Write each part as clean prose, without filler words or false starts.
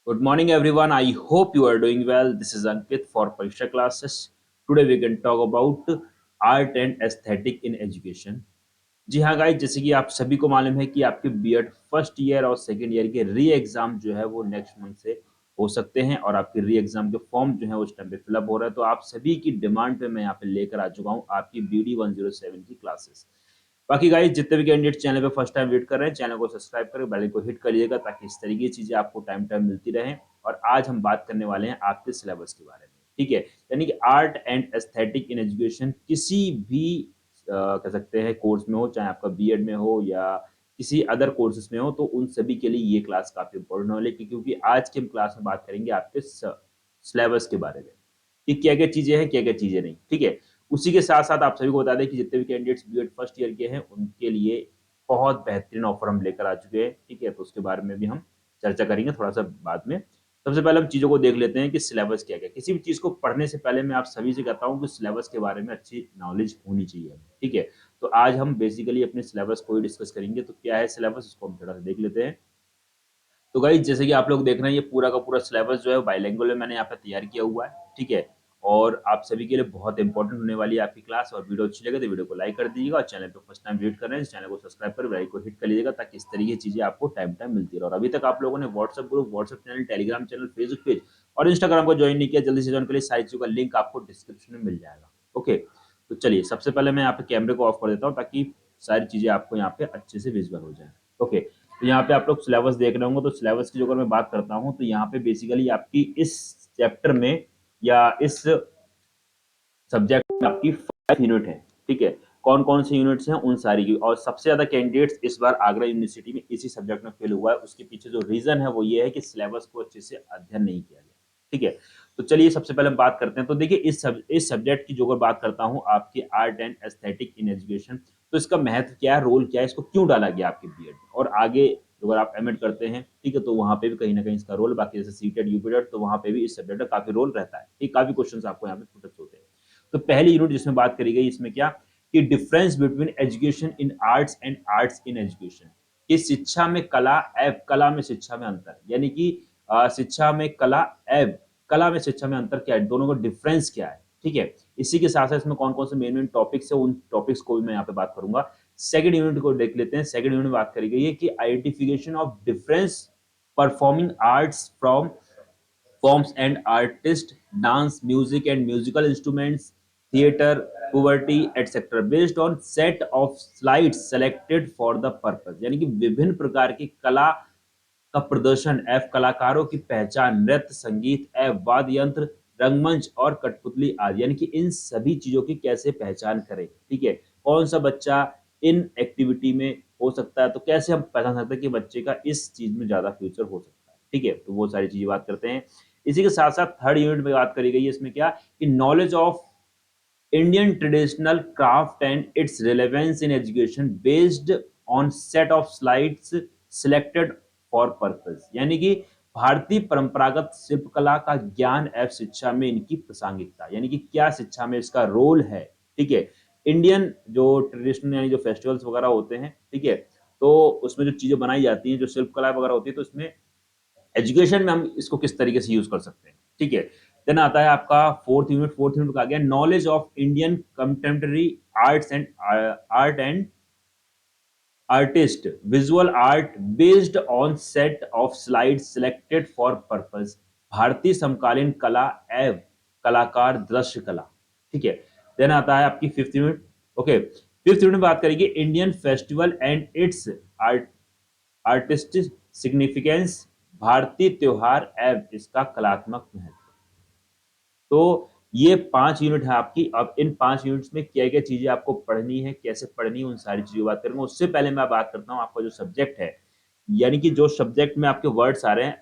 Good morning, everyone. I hope you are doing well. This is Ankit for Pariksha classes. Today we can talk about art and aesthetic in education. जी हाँ guys, जैसे कि आप सभी को मालूम है कि आपके बीएड फर्स्ट ईयर और सेकंड ईयर के री एग्जाम जो है वो नेक्स्ट मंथ से हो सकते हैं और आपके री एग्जाम के फॉर्म जो है उस टाइम पे फिलअप हो रहा है। तो आप सभी की डिमांड पे मैं यहाँ पे लेकर आ चुका हूँ आपकी बीडी 107 की क्लासेस। बाकी गाइस, जितने भी कैंडिडेट चैनल पे फर्स्ट टाइम विजिट कर रहे हैं, चैनल को सब्सक्राइब करके बेल को हिट करिएगा ताकि इस तरीके की चीजें आपको टाइम टाइम मिलती रहें। और आज हम बात करने वाले हैं आपके सिलेबस के बारे में, ठीक है। यानी कि art and aesthetic in education किसी भी कह सकते हैं कोर्स में हो, चाहे आपका बीएड में हो या किसी अदर कोर्सेज में हो, तो उन सभी के लिए ये क्लास काफी इंपॉर्टेंट होने वाली है, क्योंकि आज की हम क्लास में बात करेंगे आपके सिलेबस के बारे में कि क्या क्या चीजें हैं, क्या क्या चीजें नहीं, ठीक है। उसी के साथ साथ आप सभी को बता दें कि जितने भी कैंडिडेट्स बीएड फर्स्ट ईयर के हैं उनके लिए बहुत बेहतरीन ऑफर हम लेकर आ चुके हैं, ठीक है। तो उसके बारे में भी हम चर्चा करेंगे थोड़ा सा बाद में। सबसे पहले हम चीजों को देख लेते हैं कि सिलेबस क्या क्या। किसी भी चीज को पढ़ने से पहले मैं आप सभी से कहता हूँ कि सिलेबस के बारे में अच्छी नॉलेज होनी चाहिए, ठीक है। तो आज हम बेसिकली अपने सिलेबस को ही डिस्कस करेंगे। तो क्या है सिलेबस, उसको हम थोड़ा सा देख लेते हैं। तो गाइस, जैसे कि आप लोग देख रहे हैं, ये पूरा का पूरा सिलेबस जो है बाइलिंगुअल में मैंने यहाँ पे तैयार किया हुआ है, ठीक है। और आप सभी के लिए बहुत इंपॉर्टेंट होने वाली है आपकी क्लास। और वीडियो अच्छी लगे तो वीडियो को लाइक कर दीजिएगा और चैनल पे फर्स्ट टाइम विजिट कर रहे हैं चैनल को सब्सक्राइब कर बेल को हिट कर लीजिएगा ताकि इस तरीके की चीजें आपको टाइम टाइम मिलती रहे। और अभी तक आप लोगों ने WhatsApp group, WhatsApp channel, Telegram channel, Facebook page और इंस्टाग्राम को ज्वाइन नहीं किया, जल्दी से ज्वाइन करिए। सारी चीजों का लिंक आपको डिस्क्रिप्शन में मिल जाएगा, ओके। तो चलिए, सबसे पहले मैं यहाँ पे कैमरे को ऑफ कर देता हूँ ताकि सारी चीजें आपको यहाँ पे अच्छे से विजिबल हो जाए, ओके। तो यहाँ पे आप लोग सिलेबस देख रहे होंगे। तो सिलेबस की जो अगर मैं बात करता हूँ तो यहाँ पे बेसिकली आपकी इस चैप्टर में या इस सब्जेक्ट में आपकी 5 यूनिट है, ठीक है। कौन कौन से यूनिट्स हैं उन सारी की। और सबसे ज्यादा कैंडिडेट्स इस बार आगरा यूनिवर्सिटी में इसी सब्जेक्ट में फेल हुआ है। उसके पीछे जो रीजन है वो ये है कि सिलेबस को अच्छे से अध्ययन नहीं किया गया, ठीक है। तो चलिए सबसे पहले हम बात करते हैं। तो देखिए, इस सब्जेक्ट की जो अगर बात करता हूँ आपकी art and aesthetic in education, तो इसका महत्व क्या है, रोल क्या है, इसको क्यों डाला गया आपके बीएड में और आगे अगर आप एमएड करते हैं, ठीक है, तो वहां पे भी कहीं ना कहीं इसका रोल, बाकी जैसे सीटेड यूपीटेड, तो वहां पे भी इस सब्जेक्ट का काफी रोल रहता है, ठीक। काफी क्वेश्चन आपको यहाँ पे पुटअप होते हैं। तो पहली यूनिट जिसमें बात करी गई, इसमें क्या कि difference between education in arts and arts in education, कि शिक्षा में कला एवं कला में शिक्षा में अंतर, यानी कि शिक्षा में कला एवं कला में शिक्षा में अंतर क्या है, दोनों का डिफरेंस क्या है, ठीक है। इसी के साथ साथ इसमें कौन कौन से मेन मेन टॉपिक्स है, उन टॉपिक्स को भी मैं यहाँ पे बात करूंगा। सेकंड यूनिट को देख लेते हैं। सेकंड यूनिट में बात करी गई है कि identification of difference performing arts from forms and artists, dance, music and musical instruments, theater, poverty, etc. based on set of slides selected for the purpose। यानी कि विभिन्न प्रकार की कला का प्रदर्शन एवं कलाकारों की पहचान, नृत्य, संगीत एवं वाद्य यंत्र, रंगमंच और कठपुतली आदि, यानी कि इन सभी चीजों की कैसे पहचान करें, ठीक है। कौन सा बच्चा इन एक्टिविटी में हो सकता है, तो कैसे हम पहचान सकते हैं कि बच्चे का इस चीज में ज्यादा फ्यूचर हो सकता है, ठीक है। तो वो सारी चीजें बात करते हैं। इसी के साथ साथ थर्ड यूनिट में बात करी गई है, इसमें क्या कि knowledge of Indian traditional craft and it's relevance in education based on set of slides selected for purpose, यानी कि भारतीय परंपरागत शिल्पकला का ज्ञान एवं शिक्षा में इनकी प्रासंगिकता, यानी कि क्या शिक्षा में इसका रोल है, ठीक है। इंडियन जो ट्रेडिशनल यानी जो फेस्टिवल्स वगैरह होते हैं, ठीक है, तो उसमें जो चीजें बनाई जाती हैं, जो शिल्पकला वगैरह होती है, तो उसमें एजुकेशन में हम इसको किस तरीके से यूज कर सकते हैं, ठीक है। देन आता है आपका फोर्थ यूनिट। फोर्थ यूनिट का आ गया knowledge of Indian contemporary art and artist visual art based on set of slide selected for purpose, भारतीय समकालीन कला एवं कलाकार दृश्य कला, ठीक है। देन आता है आपकी fifth unit, okay. Fifth unit में बात करेंगे Indian festival and it's art artistic significance, भारतीय त्योहार एवं इसका कलात्मक महत्व। तो ये 5 यूनिट है आपकी। अब इन 5 यूनिट्स में क्या क्या चीजें आपको पढ़नी है, कैसे पढ़नी है, उन सारी चीजों की बात करेंगे। उससे पहले मैं बात करता हूँ आपका जो सब्जेक्ट है, यानी कि जो सब्जेक्ट में आपके वर्ड्स आ रहे हैं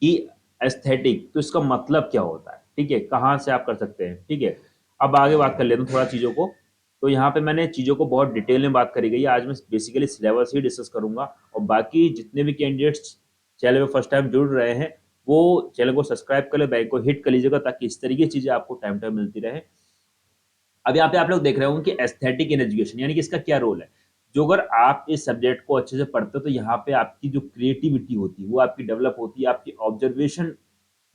कि एस्थेटिक, तो इसका मतलब क्या होता है, ठीक है, कहाँ से आप कर सकते हैं, ठीक है। अब आगे बात कर लेते हैं थोड़ा चीजों को। तो यहाँ पे मैंने चीजों को बहुत डिटेल में बात करी गई है। आज मैं बेसिकली सिलेबस ही डिस्कस करूंगा और बाकी जितने भी कैंडिडेट्स चैनल पे फर्स्ट टाइम जुड़ रहे हैं वो चैनल को सब्सक्राइब कर ले, बेल को हिट कर लीजिएगा ताकि इस तरीके की चीजें आपको टाइम टाइम मिलती रहे। अब यहाँ पे आप लोग देख रहे होंगे कि एस्थेटिक इन एजुकेशन, यानी कि इसका क्या रोल है। जो अगर आप इस सब्जेक्ट को अच्छे से पढ़ते हो तो यहाँ पे आपकी जो क्रिएटिविटी होती है वो आपकी डेवलप होती है, आपकी ऑब्जर्वेशन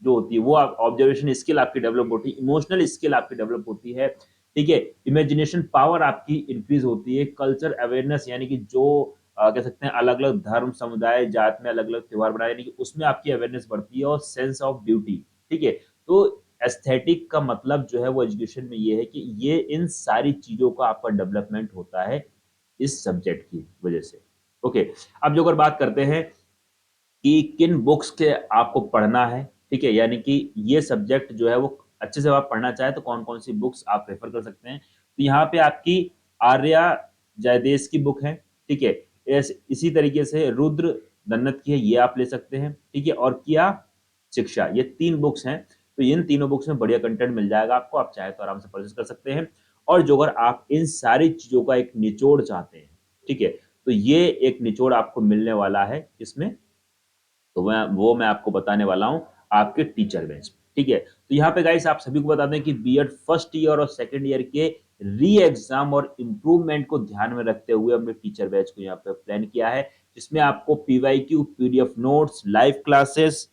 जो होती है वो ऑब्जर्वेशन स्किल आपकी डेवलप होती है, इमोशनल स्किल आपकी डेवलप होती है, ठीक है, इमेजिनेशन पावर आपकी इंक्रीज होती है, कल्चर अवेयरनेस यानी कि जो कह सकते हैं अलग अलग धर्म समुदाय जात में अलग अलग त्योहार बनाए यानी कि उसमें आपकी अवेयरनेस बढ़ती है, और सेंस ऑफ ब्यूटी, ठीक है। तो एस्थेटिक का मतलब जो है वो एजुकेशन में ये है कि ये इन सारी चीजों का आपका डेवलपमेंट होता है इस सब्जेक्ट की वजह से। ओके, अब जो अगर बात करते हैं कि किन बुक्स के आपको पढ़ना है, ठीक है, यानी कि ये सब्जेक्ट जो है वो अच्छे से आप पढ़ना चाहे तो कौन कौन सी बुक्स आप रेफर कर सकते हैं, तो यहाँ पे आपकी आर्या जयदेश की बुक है, ठीक है, इसी तरीके से रुद्र दन्नत की है, ये आप ले सकते हैं, ठीक है, और किया शिक्षा, ये 3 बुक्स हैं। तो इन तीनों बुक्स में बढ़िया कंटेंट मिल जाएगा आपको, आप चाहे तो आराम से परचेज कर सकते हैं। और जो अगर आप इन सारी चीजों का एक निचोड़ चाहते हैं, ठीक है, तो ये एक निचोड़ आपको मिलने वाला है इसमें, तो मैं आपको बताने वाला हूं आपके टीचर बैच, ठीक है। तो यहाँ पे गाइस आप सभी को बता दें कि बीएड फर्स्ट ईयर और सेकंड ईयर के री एग्जाम और इम्प्रूवमेंट को ध्यान में रखते हुए हमने टीचर बैच को यहाँ पे प्लान किया है, जिसमें आपको PYQ, PDF notes, live classes,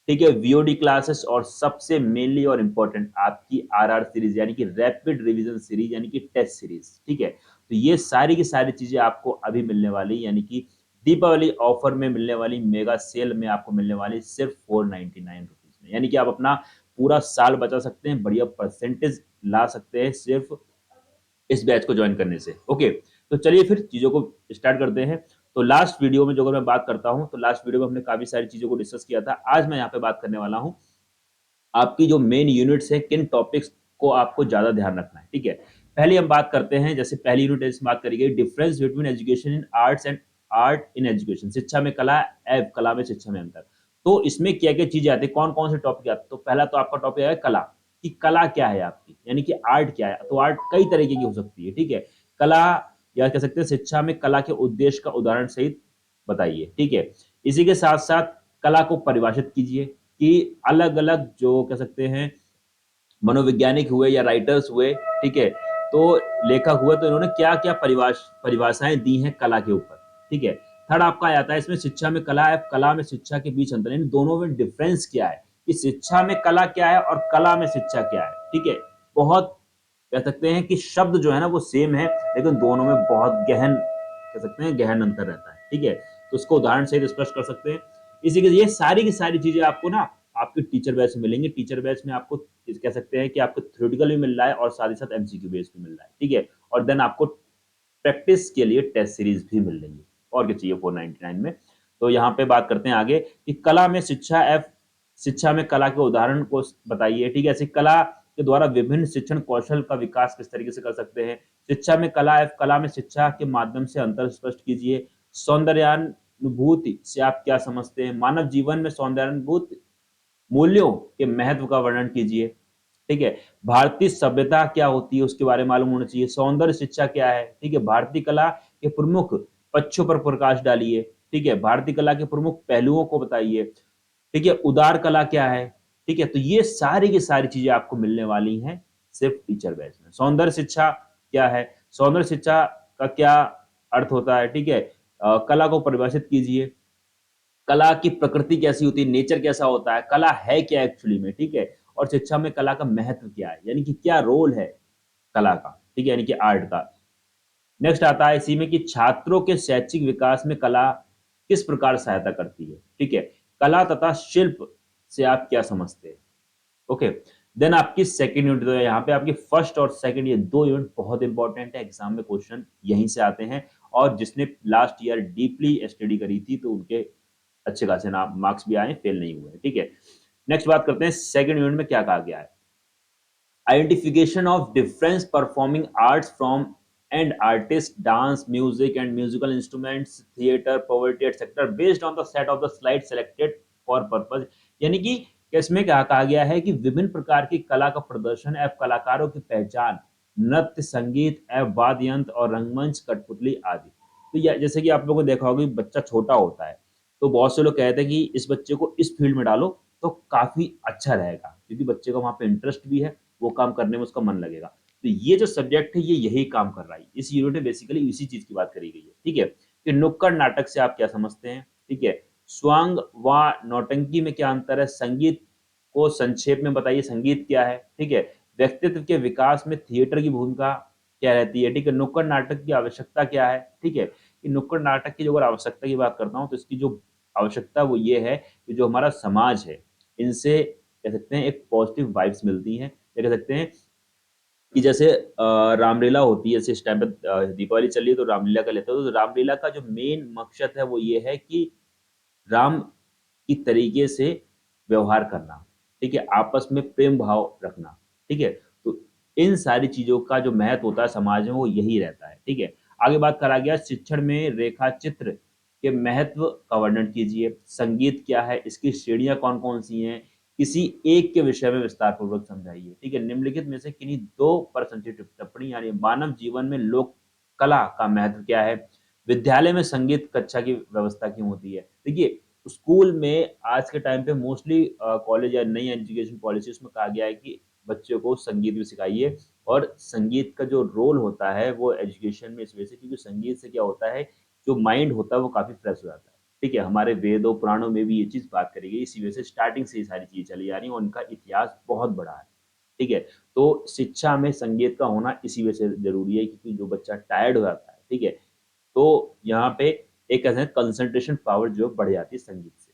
ठीक है, वीओडी क्लासेस, और सबसे मेनली और इंपॉर्टेंट आपकी आरआर सीरीज यानी कि रैपिड रिवीजन सीरीज यानी कि टेस्ट सीरीज, ठीक है। तो ये सारी की सारी चीजें आपको अभी मिलने वाली, यानी कि दीपावली ऑफर में मिलने वाली, मेगा सेल में आपको मिलने वाली सिर्फ 499 रुपीज में, यानी कि आप अपना पूरा साल बचा सकते हैं, बढ़िया परसेंटेज ला सकते हैं सिर्फ इस बैच को ज्वाइन करने से। ओके, तो चलिए फिर चीजों को स्टार्ट करते हैं। तो लास्ट वीडियो में जो अगर मैं बात करता हूं तो लास्ट वीडियो में हमने काफी सारी चीजों को डिस्कस किया था, आज मैं यहाँ पे बात करने वाला हूं आपकी जो मेन यूनिट्स है किन टॉपिक्स को आपको ज्यादा ध्यान रखना है, ठीक है। पहले हम बात करते हैं, जैसे पहली यूनिट इसमें बात करी गई difference between education in arts and art in education, शिक्षा में कला एवं कला में शिक्षा में अंतर। तो इसमें क्या क्या चीजें आती है, कौन कौन से टॉपिक आते हैं, तो पहला तो आपका टॉपिक है कला, कि कला क्या है आपकी, यानी कि आर्ट क्या है, तो आर्ट कई तरीके की हो सकती है, ठीक है। कला या कह सकते हैं शिक्षा में कला के उद्देश्य का उदाहरण सहित बताइए, ठीक है। इसी के साथ साथ कला को परिभाषित कीजिए, कि अलग अलग जो कह सकते हैं मनोवैज्ञानिक हुए या राइटर्स हुए, ठीक है, तो लेखक हुए, तो इन्होंने क्या क्या परिभाषाएं दी हैं कला के ऊपर, ठीक है। थर्ड आपका आता है इसमें शिक्षा में कला है, कला में शिक्षा के बीच अंतर, इन दोनों में डिफरेंस क्या है, कि शिक्षा में कला क्या है और कला में शिक्षा क्या है, ठीक है। बहुत कह सकते हैं कि शब्द जो है ना वो सेम है, लेकिन दोनों में बहुत गहन कह सकते हैं गहन अंतर रहता है, ठीक है। तो उसको उदाहरण से स्पष्ट कर सकते हैं। इसी के ये सारी की सारी चीजें आपको ना आपके टीचर बैच में मिलेंगे। टीचर बैच में आपको कह सकते हैं कि आपको थ्योरेटिकल भी मिल रहा है और साथ ही साथ एमसीक्यू बेस भी मिल रहा है, ठीक है। और देन आपको प्रैक्टिस के लिए टेस्ट सीरीज भी मिल रही है, और क्या चाहिए 499 में। तो यहाँ पे बात करते हैं आगे कि कला में शिक्षा एफ, शिक्षा में कला के उदाहरण को बताइए, ठीक है। ऐसे कला के द्वारा विभिन्न शिक्षण कौशल का विकास किस तरीके से कर सकते हैं, शिक्षा में कला एफ, कला में शिक्षा के माध्यम से अंतर स्पष्ट कीजिए, सौंदर्यानुभूति से आप क्या समझते हैं, मानव जीवन में सौंदर्यानुभूति मूल्यों के महत्व का वर्णन कीजिए, ठीक है। भारतीय सभ्यता क्या होती है उसके बारे में मालूम होना चाहिए, सौंदर्य शिक्षा क्या है, ठीक है। भारतीय कला के प्रमुख पक्षों पर प्रकाश डालिए, ठीक है। भारतीय कला के प्रमुख पहलुओं को बताइए, ठीक है। उदार कला क्या है, ठीक है। तो ये सारी की सारी चीजें आपको मिलने वाली हैं सिर्फ टीचर बैच में। सौंदर्य शिक्षा क्या है, सौंदर्य शिक्षा का क्या अर्थ होता है, ठीक है। कला को परिभाषित कीजिए, कला की प्रकृति कैसी होती है, नेचर कैसा होता है, कला है क्या एक्चुअली में, ठीक है। और शिक्षा में कला का महत्व क्या है, यानी कि क्या रोल है कला का, ठीक है, यानी कि आर्ट का। नेक्स्ट आता है इसी में कि छात्रों के शैक्षिक विकास में कला किस प्रकार सहायता करती है, ठीक है। कला तथा शिल्प से आप क्या समझते हैं, ओके। देन आपकी सेकंड यूनिट, तो यहाँ पे आपकी फर्स्ट और सेकंड ये दो यूनिट बहुत इंपॉर्टेंट है, एग्जाम में क्वेश्चन यहीं से आते हैं, और जिसने लास्ट ईयर डीपली स्टडी करी थी तो उनके अच्छे खासे नाम मार्क्स भी आए, फेल नहीं हुए, ठीक है। नेक्स्ट बात करते हैं सेकंड यूनिट में क्या कहा गया है, identification of difference performing arts from and artist, dance, music and musical instruments, theatre, poverty etcetera based on the set of the slide selected for purpose, यानी कि इसमें क्या कहा गया है कि विभिन्न प्रकार की कला का प्रदर्शन एवं कलाकारों की पहचान, नृत्य, संगीत एवं वाद्य यंत्र और रंगमंच, कठपुतली आदि। तो जैसे कि आप लोगों को देखा होगा कि बच्चा छोटा होता है तो बहुत से लोग कहते हैं कि इस बच्चे को इस फील्ड में डालो तो काफी अच्छा रहेगा, क्योंकि बच्चे का वहां पे इंटरेस्ट भी है, वो काम करने में उसका मन लगेगा। तो ये जो सब्जेक्ट है ये यही काम कर रहा है। इस यूनिट में बेसिकली इसी चीज की बात करी गई है। ठीक है, कि नुक्कड़ नाटक से आप क्या समझते हैं। ठीक है, स्वांग व नौटंकी में क्या अंतर है। संगीत को संक्षेप में बताइए, संगीत क्या है। ठीक है, व्यक्तित्व के विकास में थिएटर की भूमिका क्या रहती है। ठीक है, नुक्कड़ नाटक की आवश्यकता क्या है। ठीक है, कि नुक्कड़ नाटक की जो अगर आवश्यकता की बात करता हूँ तो इसकी जो आवश्यकता वो ये है कि जो हमारा समाज है इनसे कह सकते हैं एक पॉजिटिव वाइब्स मिलती हैं। ये कह सकते हैं कि जैसे रामलीला होती है, जैसे इस टाइम पे दीपावली चल रही है तो रामलीला का लेते हो, तो रामलीला का जो मेन मकसद है वो ये है कि राम की तरीके से व्यवहार करना। ठीक है, आपस में प्रेम भाव रखना। ठीक है, तो इन सारी चीजों का जो महत्व होता है समाज में वो यही रहता है। ठीक है, आगे बात करा गया शिक्षण में रेखा चित्र के महत्व का वर्णन कीजिए। संगीत क्या है, इसकी श्रेणियां कौन कौन सी हैं, किसी एक के विषय में विस्तार पूर्वक समझाइए। ठीक है, निम्नलिखित में से किन्हीं दो पर संक्षिप्त टिप्पणी, यानी मानव जीवन में लोक कला का महत्व क्या है। विद्यालय में संगीत कक्षा की व्यवस्था क्यों होती है। देखिए, स्कूल में आज के टाइम पे मोस्टली कॉलेज या नई एजुकेशन पॉलिसी उसमें कहा गया है कि बच्चों को संगीत भी सिखाइए। और संगीत का जो रोल होता है वो एजुकेशन में इस वजह से, क्योंकि संगीत से क्या होता है, जो माइंड होता है वो काफी फ्रेश हो जाता है। ठीक है, हमारे वेदों पुराणों में भी ये चीज बात करी गई, इसी वजह से स्टार्टिंग से ये सारी चीजें चली जा रही हैं और उनका इतिहास बहुत बड़ा है। ठीक है, तो शिक्षा में संगीत का होना इसी वजह से जरूरी है, क्योंकि जो बच्चा टायर्ड हो जाता है, ठीक है, तो यहाँ पे एक कहते हैं कंसंट्रेशन पावर जो बढ़ जाती है संगीत से।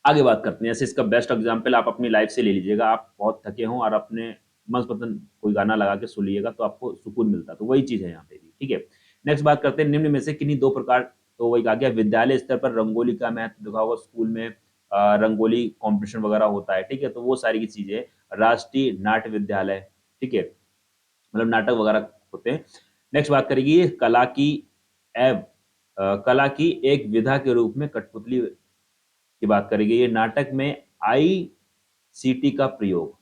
आगे बात करते हैं, जैसे इसका बेस्ट एग्जांपल आप अपनी लाइफ से ले लीजिएगा। आप बहुत थके हों और अपने मनपसंद कोई गाना लगा के सुन लीजिएगा तो आपको सुकून मिलता है, तो वही चीज है यहाँ पे भी। ठीक है, नेक्स्ट बात करते हैं निम्न में से किन्हीं दो प्रकार। तो वही कहा गया विद्यालय स्तर पर रंगोली का महत्व दिखा होगा, स्कूल में रंगोली कॉम्पिटिशन वगैरह होता है। ठीक है, तो वो सारी की चीजें। राष्ट्रीय नाट्य विद्यालय, ठीक है, मतलब नाटक वगैरह होते हैं। नेक्स्ट बात करेगी कला की एव कला की एक विधा के रूप में कठपुतली की बात करेगी। ये नाटक में आईसीटी का प्रयोग,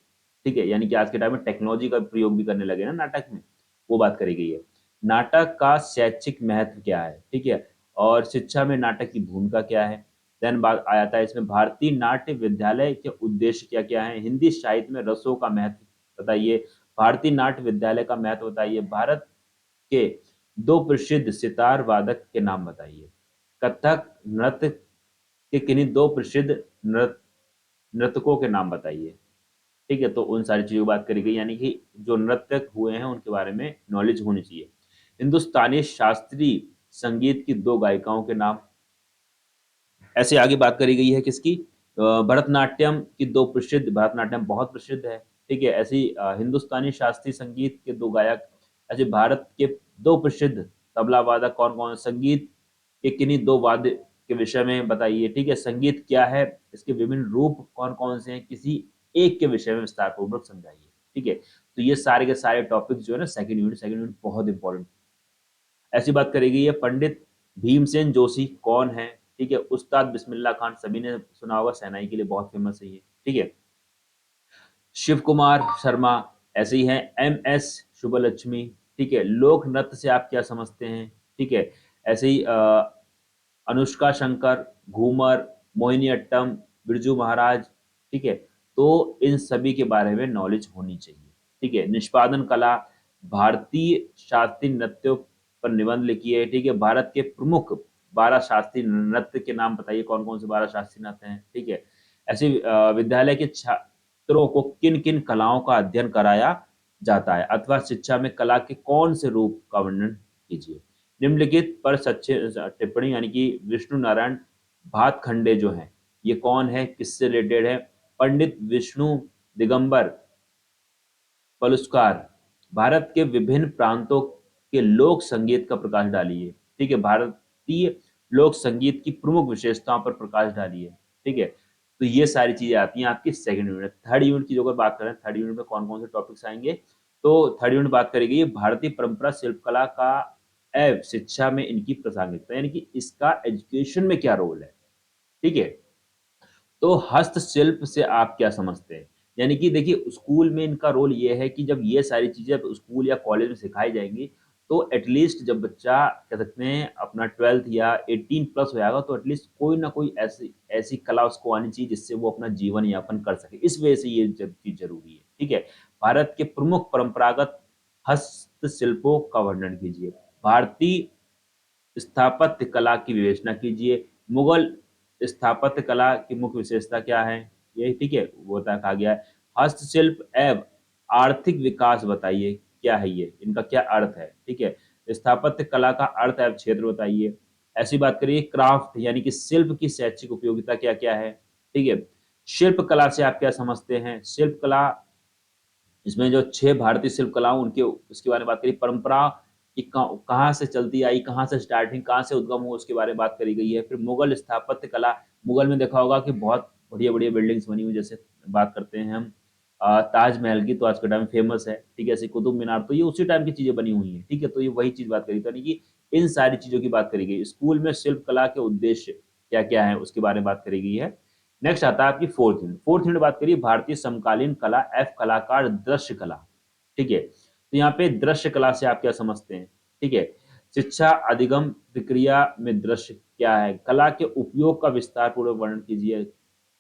ठीक है, यानी कि आज के टाइम में टेक्नोलॉजी का प्रयोग भी करने लगे ना नाटक में, वो बात करी गई है। नाटक का शैक्षिक महत्व क्या है। ठीक है, और शिक्षा में नाटक की भूमिका क्या है। देन बात आ जाता है इसमें भारतीय नाट्य विद्यालय के उद्देश्य क्या क्या है। हिंदी साहित्य में रसों का महत्व बताइए। भारतीय नाट्य विद्यालय का महत्व बताइए। भारत के दो प्रसिद्ध सितार वादक के नाम बताइए। कथक नृत्य के किन्हीं दो प्रसिद्ध नृतकों के नाम बताइए। ठीक है, तो उन सारी चीजों की बात करी गई, यानी कि जो नृत्यक हुए हैं उनके बारे में नॉलेज होनी चाहिए। हिंदुस्तानी शास्त्रीय संगीत की दो गायिकाओं के नाम। ऐसे आगे बात करी गई है किसकी, भरतनाट्यम की दो प्रसिद्ध, भरतनाट्यम बहुत प्रसिद्ध है। ठीक है, ऐसे ही हिंदुस्तानी शास्त्रीय संगीत के दो गायक। ऐसे भारत के दो प्रसिद्ध तबला वादक कौन कौन। संगीत के किन्हीं दो वाद्य के विषय में बताइए। ठीक है, संगीत क्या है, इसके विभिन्न रूप कौन कौन से हैं, किसी एक के विषय में विस्तार पूर्वक समझाइए। ठीक है, तो ये सारे के सारे टॉपिक्स जो है ना सेकंड यूनिट बहुत इंपॉर्टेंट। ऐसी बात करी गई है पंडित भीमसेन जोशी कौन है। ठीक है, उस्ताद बिस्मिल्लाह खान सभी ने सुना होगा, सेनाई के लिए बहुत फेमस है ये। ठीक है, शिव कुमार शर्मा ऐसे ही हैं। M S Shubhalakshmi. ठीक है, लोक नृत्य से आप क्या समझते हैं। ठीक है, ऐसे ही अनुष्का शंकर, घूमर, मोहिनीअट्टम, बिरजू महाराज। ठीक है, तो इन सभी के बारे में नॉलेज होनी चाहिए। ठीक है, निष्पादन कला, भारतीय शास्त्रीय नृत्यों पर निबंध लिखिए। ठीक है, भारत के प्रमुख 12 शास्त्रीय नृत्य के नाम बताइए, कौन कौन से 12 शास्त्रीय नृत्य हैं। ठीक है, ऐसे विद्यालय के छात्रों को किन किन कलाओं का अध्ययन कराया जाता है, अथवा शिक्षा में कला के कौन से रूप का वर्णन कीजिए। निम्नलिखित पर सच्चे टिप्पणी, यानी कि विष्णु नारायण भातखंडे जो हैं ये कौन है, किससे रिलेटेड है। पंडित विष्णु दिगंबर पलुस्कार भारत के विभिन्न प्रांतों के लोक संगीत का प्रकाश डालिए। ठीक है, भारतीय लोक संगीत की प्रमुख विशेषताओं पर प्रकाश डालिए। ठीक है, तो ये सारी चीजें आती हैं आपकी सेकंड यूनिट। थर्ड यूनिट की जो अगर बात करें, थर्ड यूनिट में कौन कौन से टॉपिक्स आएंगे, तो थर्ड यूनिट बात करेगी भारतीय परंपरा शिल्पकला का एवं शिक्षा में इनकी प्रासंगिकता, यानी कि इसका एजुकेशन में क्या रोल है। ठीक है, तो हस्तशिल्प से आप क्या समझते हैं। यानी कि देखिए स्कूल में इनका रोल ये है कि जब ये सारी चीजें स्कूल या कॉलेज में सिखाई जाएंगी तो एटलीस्ट जब बच्चा कह सकते हैं अपना 12th या 18 प्लस हो जाएगा तो एटलीस्ट कोई ना कोई ऐसी ऐसी कला उसको आनी चाहिए जिससे वो अपना जीवन यापन कर सके। इस वजह से ये चीज जरूरी है। ठीक है, भारत के प्रमुख परंपरागत हस्तशिल्पों का वर्णन कीजिए। भारतीय स्थापत्य कला की विवेचना कीजिए। मुगल स्थापत्य कला की मुख्य विशेषता क्या है? ये ठीक है, वो तक कहा गया है। हस्तशिल्प एवं आर्थिक विकास बताइए, क्या है ये, इनका क्या अर्थ है? ठीक है, स्थापत्य कला का अर्थ एवं क्षेत्र बताइए। ऐसी बात करिए, क्राफ्ट यानी कि शिल्प की शैक्षिक उपयोगिता क्या क्या है? ठीक है, शिल्प कला से आप क्या समझते हैं? शिल्प कला, इसमें जो 6 भारतीय शिल्प कलाओं उनके उसके बारे में बात करी। परंपरा कि कहाँ से चलती आई, कहाँ से स्टार्टिंग, कहाँ से उद्गम हुआ, उसके बारे में बात करी गई है। फिर मुगल स्थापत्य कला, मुगल में देखा होगा कि बहुत बढ़िया-बढ़िया बिल्डिंग्स बनी हुई, जैसे बात करते हैं हम ताजमहल की, तो आज के टाइम में फेमस है, ठीक है? ऐसे कुतुब मीनार, तो ये उसी टाइम की चीज़ें बनी हुई हैं, ठीक है? तो ये वही चीज़ बात करी, तो यानी कि इन सारी चीज़ों की बात करी गई। स्कूल में शिल्प कला के उद्देश्य क्या-क्या हैं, उसके बारे में बात करी गई है। नेक्स्ट आता है आपकी फोर्थ यूनिट। फोर्थ यूनिट बात करिए भारतीय समकालीन कला एफ कलाकार दृश्य कला। ठीक है, तो यहाँ पे दृश्य कला से आप क्या समझते हैं? ठीक है, शिक्षा अधिगम प्रक्रिया में दृश्य क्या है? कला के उपयोग का विस्तार पूर्वक वर्णन कीजिए।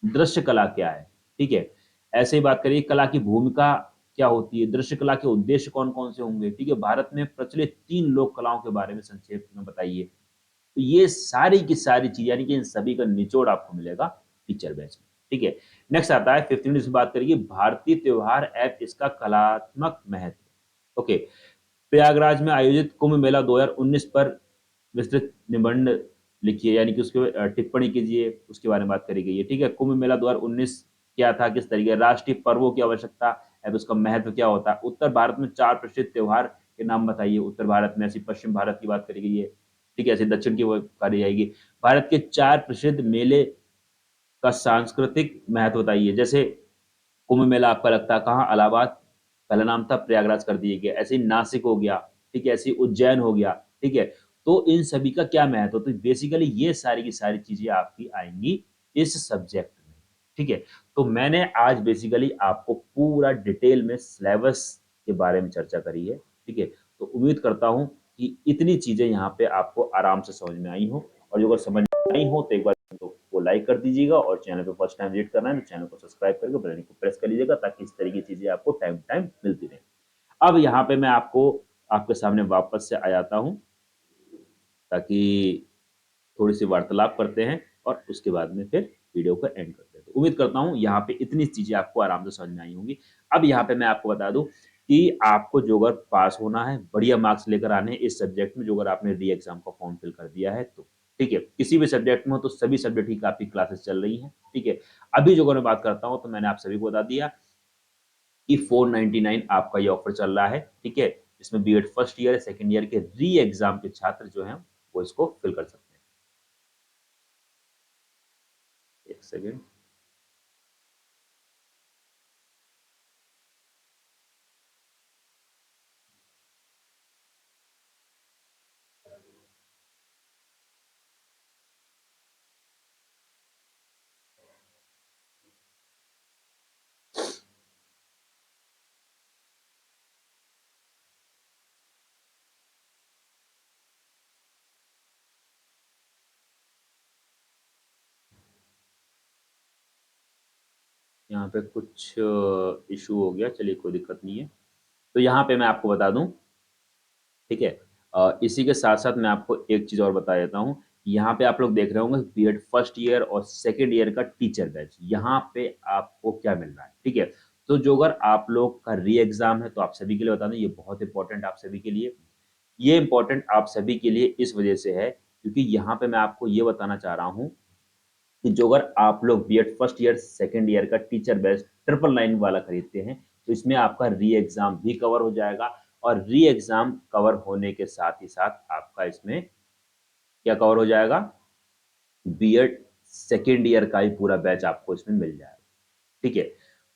दृश्य कला क्या है? ठीक है, ऐसे ही बात करिए कला की भूमिका क्या होती है? दृश्य कला के उद्देश्य कौन-कौन से होंगे? ठीक है, भारत में प्रचलित 3 लोक कलाओं के बारे में संक्षेप में बताइए। तो ये सारी की सारी चीज़, यानी कि इन सभी का निचोड़ आपको मिलेगा टीचर बैच में, ठीक है। नेक्स्ट आता है 15 से बात करिए भारतीय त्योहार एवं इसका कलात्मक महत्व। ओके, प्रयागराज में आयोजित कुंभ मेला 2019 पर विस्तृत निबंध लिखिए, यानी कि उसके टिप्पणी कीजिए, उसके बारे में बात करी गई है, ठीक है। कुंभ मेला 2019 क्या था, किस तरीके, राष्ट्रीय पर्वों की आवश्यकता एवं उसका महत्व क्या होता है। उत्तर भारत में 4 प्रसिद्ध त्योहार के नाम बताइए। उत्तर भारत में, ऐसी पश्चिम भारत की बात करी गई है, ठीक है, ऐसे दक्षिण की वो करी जाएगी। भारत के 4 प्रसिद्ध मेले का सांस्कृतिक महत्व बताइए। जैसे कुंभ मेला आपका लगता है कहाँ? इलाहाबाद, पहला नाम था, प्रयागराज कर दिए गया। ऐसे ही नासिक हो गया, ठीक है, ऐसे ही उज्जैन हो गया, ठीक है। तो इन सभी का क्या महत्व, तो बेसिकली ये सारी की सारी चीजें आपकी आएंगी इस सब्जेक्ट में, ठीक है। तो मैंने आज बेसिकली आपको पूरा डिटेल में सिलेबस के बारे में चर्चा करी है, ठीक है। तो उम्मीद करता हूँ कि इतनी चीजें यहाँ पे आपको आराम से समझ में आई हो, और जो अगर समझ में आई हो तो एक बार को लाइक कर दीजिएगा, और चैनल पे फर्स्ट टाइम विजिट करना है तो चैनल को सब्सक्राइब करके बेल आइकन को प्रेस कर लीजिएगा, ताकि इस तरह की चीजें आपको टाइम टाइम मिलती रहे। अब यहाँ पे मैं आपको आपके सामने वापस से आ जाता हूँ, ताकि थोड़ी सी वार्तालाप करते हैं, और उसके बाद में फिर वीडियो को एंड करते हैं। तो उम्मीद करता हूँ यहाँ पे इतनी चीजें आपको आराम से समझ में आई होंगी। अब यहाँ पे मैं आपको बता दूं कि आपको जो अगर पास होना है, बढ़िया मार्क्स लेकर आने हैं इस सब्जेक्ट में, जो अगर आपने री एग्जाम का फॉर्म फिल कर दिया है तो, ठीक है, किसी भी सब्जेक्ट में हो, तो सभी सब्जेक्ट की आपकी क्लासेस चल रही हैं, ठीक है। अभी जो अगर मैं बात करता हूँ, तो मैंने आप सभी को बता दिया कि 499 आपका ये ऑफर चल रहा है, ठीक है। इसमें BEd first year, second year के री एग्जाम के छात्र जो हैं वो इसको फिल कर सकते हैं। एक सेकेंड, यहाँ पे कुछ इशू हो गया, चलिए कोई दिक्कत नहीं है। तो यहाँ पे मैं आपको बता दूं, ठीक है, इसी के साथ साथ मैं आपको एक चीज़ और बता देता हूँ। यहाँ पे आप लोग देख रहे होंगे बीएड फर्स्ट ईयर और सेकंड ईयर का टीचर बैच, यहाँ पे आपको क्या मिल रहा है, ठीक है। तो जो अगर आप लोग का री एग्जाम है, तो आप सभी के लिए बता दें, ये बहुत इंपॉर्टेंट आप सभी के लिए, ये इंपॉर्टेंट आप सभी के लिए इस वजह से है, क्योंकि यहाँ पे मैं आपको ये बताना चाह रहा हूँ कि जो अगर आप लोग BEd first year second year का टीचर बैच 999 वाला खरीदते हैं, तो इसमें आपका री एग्जाम भी कवर हो जाएगा, और री एग्जाम कवर होने के साथ ही साथ आपका इसमें क्या कवर हो जाएगा, बीएड सेकंड ईयर का ही पूरा बैच आपको इसमें मिल जाएगा, ठीक है।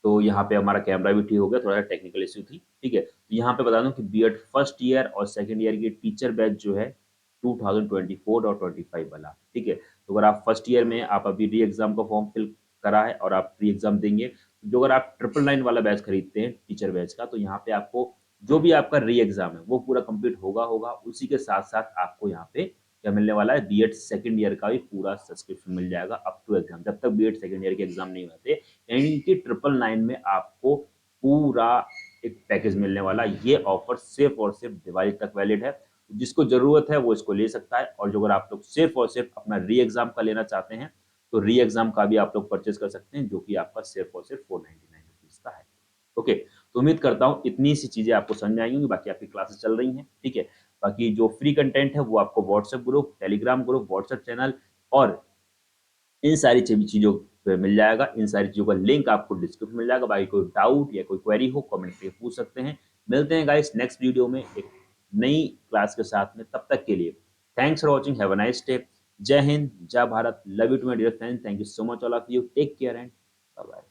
तो यहाँ पे हमारा कैमरा भी ठीक हो गया, थोड़ा सा टेक्निकल इश्यू थी, ठीक है। तो यहाँ पे बता दूं कि बीएड फर्स्ट ईयर और सेकंड ईयर की टीचर बैच जो है 2024 और 25 वाला, ठीक है। तो अगर आप फर्स्ट ईयर में आप अभी री एग्जाम का फॉर्म फिल करा है और आप री एग्जाम देंगे, तो जो अगर आप 999 वाला बैच खरीदते हैं टीचर बैच का, तो यहाँ पे आपको जो भी आपका री एग्जाम है वो पूरा कंप्लीट होगा होगा उसी के साथ साथ आपको यहाँ पे क्या मिलने वाला है, बीएड सेकंड ईयर का भी पूरा सब्सक्रिप्शन मिल जाएगा अप टू एग्जाम, जब तक बीएड सेकंड ईयर के एग्जाम नहीं होते, यानी कि 999 में आपको पूरा एक पैकेज मिलने वाला। ये ऑफर सिर्फ और सिर्फ दिवाली तक वैलिड है। जिसको जरूरत है वो इसको ले सकता है। और जो अगर आप लोग सिर्फ और सिर्फ अपना री एग्जाम का लेना चाहते हैं तो री एग्जाम का भी आप लोग परचेज कर सकते हैं, जो कि आपका सिर्फ और सिर्फ 499 रुपीज का है। ओके, तो उम्मीद करता हूँ इतनी सी चीजें आपको समझ में आई होंगी। बाकी आपकी क्लासेस चल रही हैं, ठीक है। बाकी जो फ्री कंटेंट है वो आपको WhatsApp group, Telegram group, WhatsApp channel और इन सारी चीजों पे मिल जाएगा। इन सारी चीजों का लिंक आपको डिस्क्रिप्शन में मिल जाएगा। बाकी कोई डाउट या कोई क्वेरी हो कमेंट करके पूछ सकते हैं। मिलते हैं गाइस नेक्स्ट वीडियो में एक नई क्लास के साथ में। तब तक के लिए thanks for watching, have a nice day. जय हिंद, जय Bharat, love you to my dear friend, thank you so much all of you, take care and bye bye.